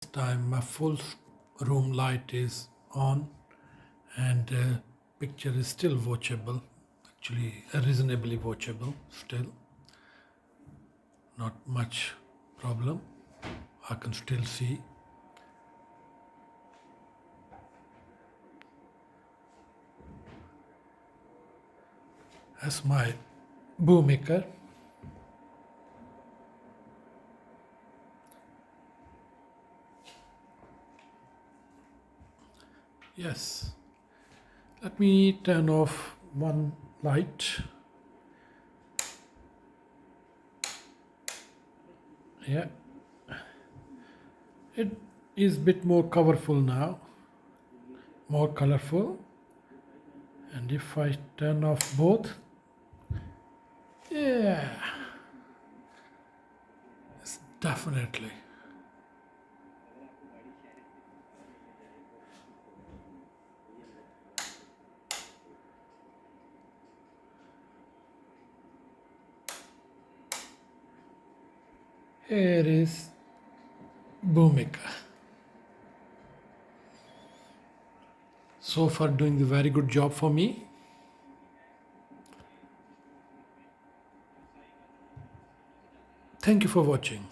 Time my full room light is on and picture is still watchable, actually reasonably watchable still, not much problem. I can still see. That's my bomaker. Yes, let me turn off one light. Yeah, it is a bit more colorful now, more colorful. And if I turn off both, yeah, it's definitely. Here is bomaker. So far doing the very good job for me. Thank you for watching.